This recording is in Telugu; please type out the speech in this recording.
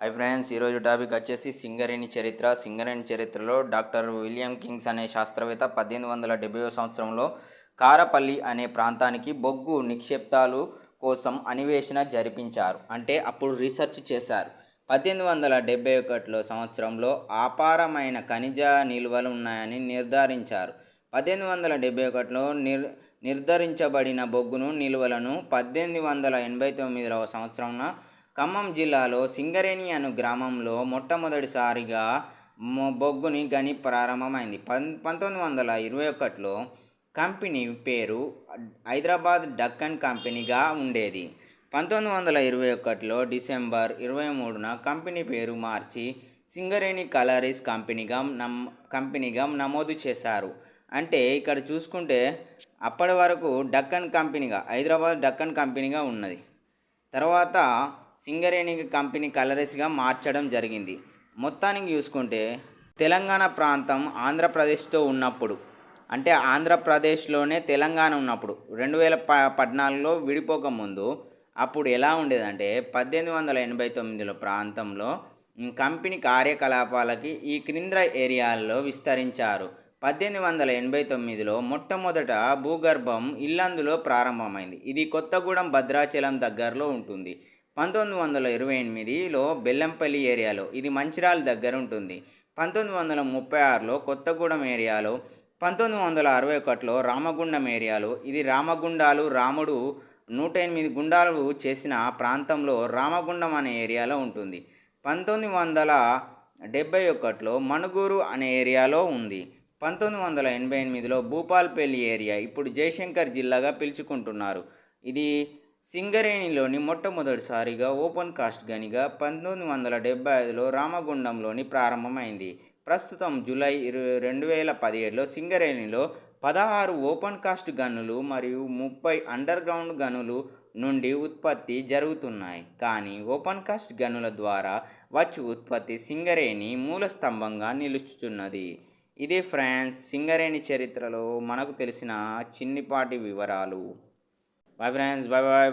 హై ఫ్రెండ్స్, ఈరోజు టాపిక్ వచ్చేసి సింగరేణి చరిత్ర. సింగరేణి చరిత్రలో డాక్టర్ విలియం కింగ్స్ అనే శాస్త్రవేత్త 1870 సంవత్సరంలో కారపల్లి అనే ప్రాంతానికి బొగ్గు నిక్షేపాలు కోసం అన్వేషణ జరిపించారు. అంటే అప్పుడు రీసెర్చ్ చేశారు. 1871 సంవత్సరంలో అపారమైన ఖనిజ నిల్వలు ఉన్నాయని నిర్ధారించారు. 1871లో నిర్ధారించబడిన బొగ్గును నిల్వలను 1889 సంవత్సరంన ఖమ్మం జిల్లాలో సింగరేణి అను గ్రామంలో మొట్టమొదటిసారిగా బొగ్గుని గని ప్రారంభమైంది. 1921లో కంపెనీ పేరు హైదరాబాద్ డక్కన్ కంపెనీగా ఉండేది. 1921లో డిసెంబర్ 23న కంపెనీ పేరు మార్చి సింగరేణి కలరీస్ కంపెనీగా నమోదు చేశారు. అంటే ఇక్కడ చూసుకుంటే అప్పటి వరకు డక్కన్ కంపెనీగా, హైదరాబాద్ డక్కన్ కంపెనీగా ఉన్నది. తర్వాత సింగరేణి కంపెనీ కలరీస్గా మార్చడం జరిగింది. మొత్తానికి చూసుకుంటే తెలంగాణ ప్రాంతం ఆంధ్రప్రదేశ్తో ఉన్నప్పుడు, అంటే ఆంధ్రప్రదేశ్లోనే తెలంగాణ ఉన్నప్పుడు 2014లో విడిపోకముందు అప్పుడు ఎలా ఉండేదంటే 1889 ప్రాంతంలో కంపెనీ కార్యకలాపాలకి ఈ క్రింద ఏరియాల్లో విస్తరించారు. 1889లో మొట్టమొదట భూగర్భం ఇల్లందులో ప్రారంభమైంది. ఇది కొత్తగూడెం భద్రాచలం దగ్గరలో ఉంటుంది. 1928లో బెల్లంపల్లి ఏరియాలో, ఇది మంచిర్యాల దగ్గర ఉంటుంది. 1936లో కొత్తగూడెం ఏరియాలో, 1961లో రామగుండం ఏరియాలో, ఇది రామగుండాలు, రాముడు 108 గుండాలు చేసిన ప్రాంతంలో రామగుండం అనే ఏరియాలో ఉంటుంది. 1971లో మణుగూరు అనే ఏరియాలో ఉంది. 1988లో భూపాల్పల్లి ఏరియా, ఇప్పుడు జయశంకర్ జిల్లాగా పిలుచుకుంటున్నారు. ఇది సింగరేణిలోని మొట్టమొదటిసారిగా ఓపెన్ కాస్ట్ గనిగా 1975లో రామగుండంలోని ప్రారంభమైంది. ప్రస్తుతం జూలై 2017లో సింగరేణిలో 16 ఓపెన్ కాస్ట్ గనులు మరియు 30 అండర్ గ్రౌండ్ గనులు నుండి ఉత్పత్తి జరుగుతున్నాయి. కానీ ఓపెన్ కాస్ట్ గనుల ద్వారా వచ్చే ఉత్పత్తి సింగరేణి మూల స్తంభంగా నిలుచుతున్నది. ఇదే ఫ్రాన్స్ సింగరేణి చరిత్రలో మనకు తెలిసిన చిన్నిపాటి వివరాలు. Bye friends, bye bye.